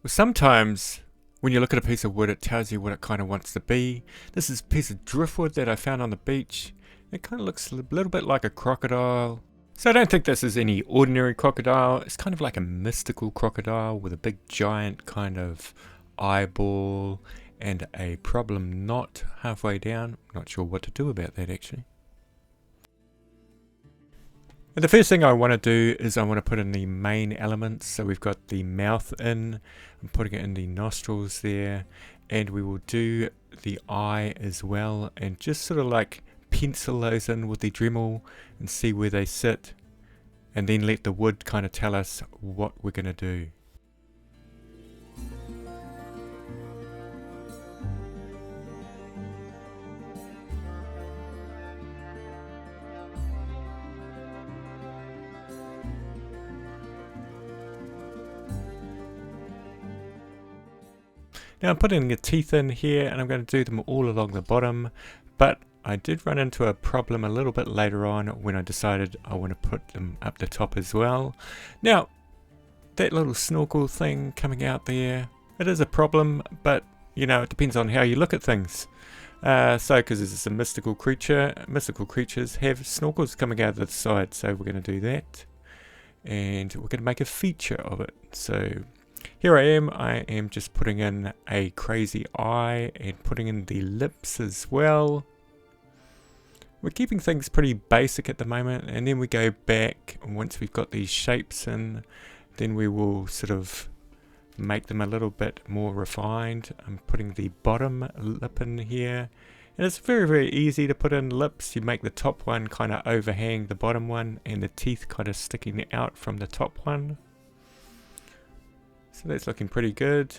Sometimes when you look at a piece of wood, it tells you what it kind of wants to be. This is a piece of driftwood that I found on the beach. It kind of looks a little bit like a crocodile. So I don't think this is any ordinary crocodile. It's kind of like a mystical crocodile with a big giant kind of eyeball and a problem knot halfway down. Not sure what to do about that actually. And the first thing I want to do is I want to put in the main elements. So we've got the mouth in, I'm putting it in the nostrils there, and we will do the eye as well, and just sort of like pencil those in with the Dremel and see where they sit, and then let the wood kind of tell us what we're going to do. Now I'm putting the teeth in here and I'm going to do them all along the bottom, but I did run into a problem a little bit later on when I decided I want to put them up the top as well. Now that little snorkel thing coming out there, it is a problem, but you know, it depends on how you look at things. Because it's a mystical creature, mystical creatures have snorkels coming out of the side, so we're going to do that. And we're going to make a feature of it. So here I am just putting in a crazy eye and putting in the lips as well. We're keeping things pretty basic at the moment, and then we go back, and once we've got these shapes in, then we will sort of make them a little bit more refined. I'm putting the bottom lip in here, and it's very easy to put in lips. You make the top one kind of overhang the bottom one, and the teeth kind of sticking out from the top one. So that's looking pretty good.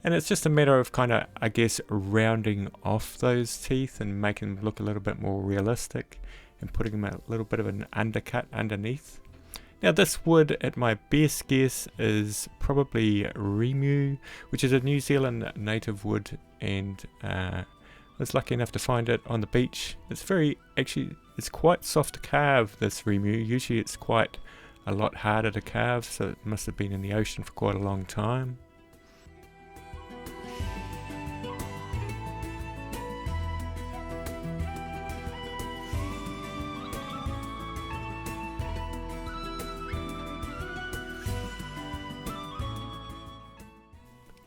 And it's just a matter of kind of, I guess, rounding off those teeth and making them look a little bit more realistic and putting them a little bit of an undercut underneath. Now this wood, at my best guess, is probably Remu, which is a New Zealand native wood, and I was lucky enough to find it on the beach. It's quite soft to carve, this Remu. Usually it's quite a lot harder to carve, so it must have been in the ocean for quite a long time.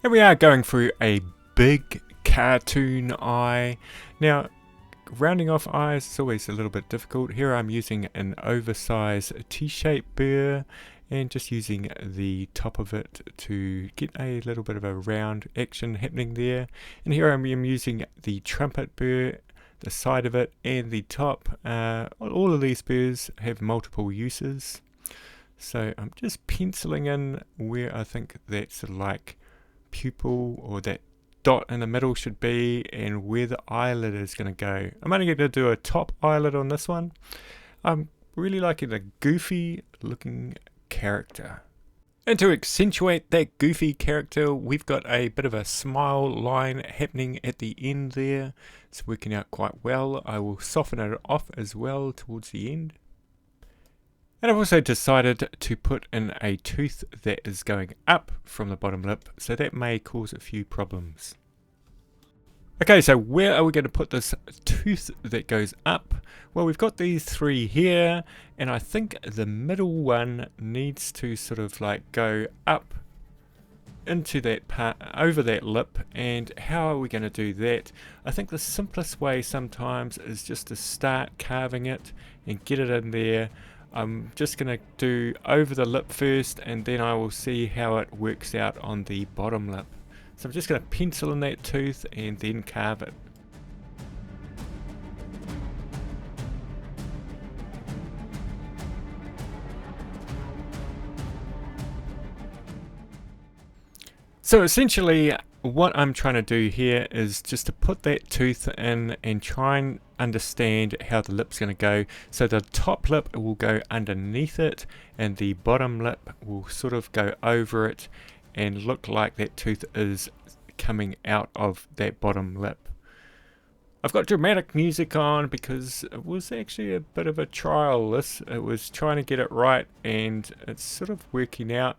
Here we are going through a big cartoon eye. Now rounding off eyes is always a little bit difficult. Here I'm using an oversized T-shaped burr and just using the top of it to get a little bit of a round action happening there. And here I'm using the trumpet burr, the side of it and the top. All of these burrs have multiple uses. So I'm just penciling in where I think that sort of like pupil or that dot in the middle should be, and where the eyelid is going to go. I'm only going to do a top eyelid on this one. I'm really liking the goofy looking character. And to accentuate that goofy character, we've got a bit of a smile line happening at the end there. It's working out quite well. I will soften it off as well towards the end. And I've also decided to put in a tooth that is going up from the bottom lip, so that may cause a few problems. Okay, so where are we going to put this tooth that goes up? Well, we've got these three here, and I think the middle one needs to sort of like go up into that part, over that lip. And how are we going to do that? I think the simplest way sometimes is just to start carving it and get it in there. I'm just going to do over the lip first, and then I will see how it works out on the bottom lip. So I'm just going to pencil in that tooth and then carve it. So essentially what I'm trying to do here is just to put that tooth in and try and understand how the lip's going to go. So the top lip will go underneath it, and the bottom lip will sort of go over it and look like that tooth is coming out of that bottom lip. I've got dramatic music on because it was actually a bit of a trial. It was trying to get it right, and it's sort of working out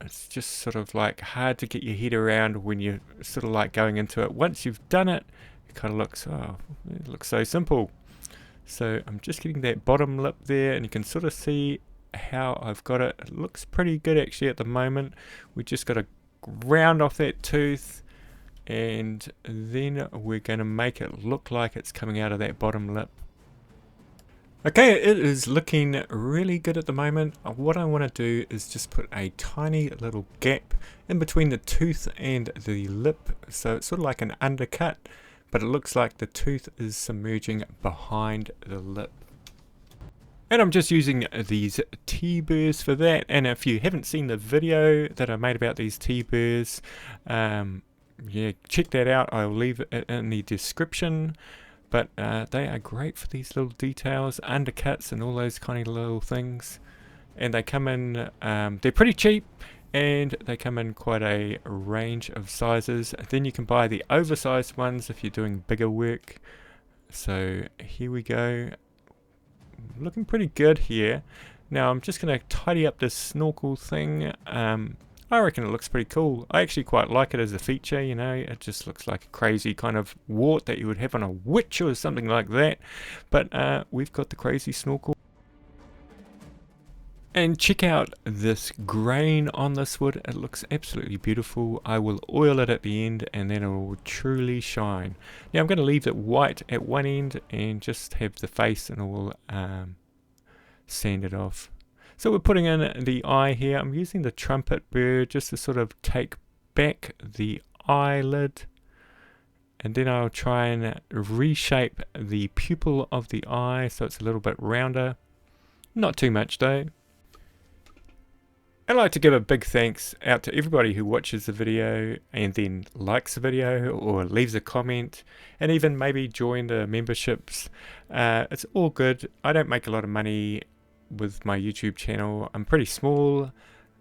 It's just sort of like hard to get your head around when you're sort of like going into it. Once you've done it, it kind of looks, oh, it looks so simple. So I'm just getting that bottom lip there, and you can sort of see how I've got it. It looks pretty good actually at the moment. We just got to round off that tooth, and then we're going to make it look like it's coming out of that bottom lip. Okay, it is looking really good at the moment. What I want to do is just put a tiny little gap in between the tooth and the lip, so it's sort of like an undercut, but it looks like the tooth is submerging behind the lip. And I'm just using these T-burrs for that, and if you haven't seen the video that I made about these T-burrs, yeah, check that out. I'll leave it in the description. But they are great for these little details, undercuts and all those kind of little things. And they come in, they're pretty cheap, and they come in quite a range of sizes. Then you can buy the oversized ones if you're doing bigger work. So here we go. Looking pretty good here. Now I'm just going to tidy up this snorkel thing. I reckon it looks pretty cool. I actually quite like it as a feature, you know. It just looks like a crazy kind of wart that you would have on a witch or something like that. But we've got the crazy snorkel. And check out this grain on this wood. It looks absolutely beautiful. I will oil it at the end, and then it will truly shine. Now I'm going to leave it white at one end and just have the face, and all sand it off. So we're putting in the eye here. I'm using the trumpet burr just to sort of take back the eyelid, and then I'll try and reshape the pupil of the eye so it's a little bit rounder. Not too much though. I'd like to give a big thanks out to everybody who watches the video and then likes the video or leaves a comment, and even maybe join the memberships. It's all good. I don't make a lot of money with my YouTube channel. I'm pretty small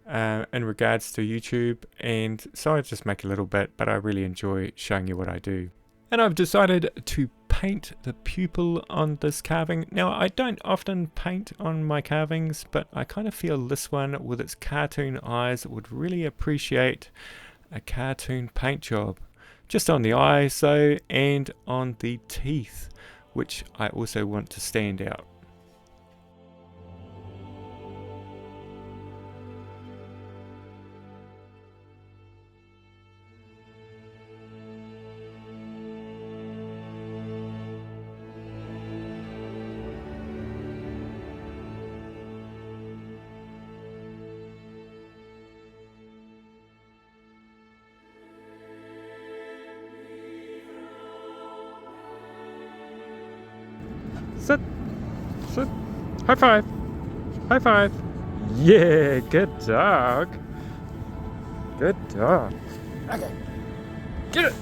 in regards to YouTube, and so I just make a little bit, but I really enjoy showing you what I do. And I've decided to paint the pupil on this carving. Now I don't often paint on my carvings, but I kind of feel this one with its cartoon eyes would really appreciate a cartoon paint job. Just on the eyes though, and on the teeth, which I also want to stand out. Sit. Sit. High five. High five. Yeah, good dog. Good dog. Okay. Get it.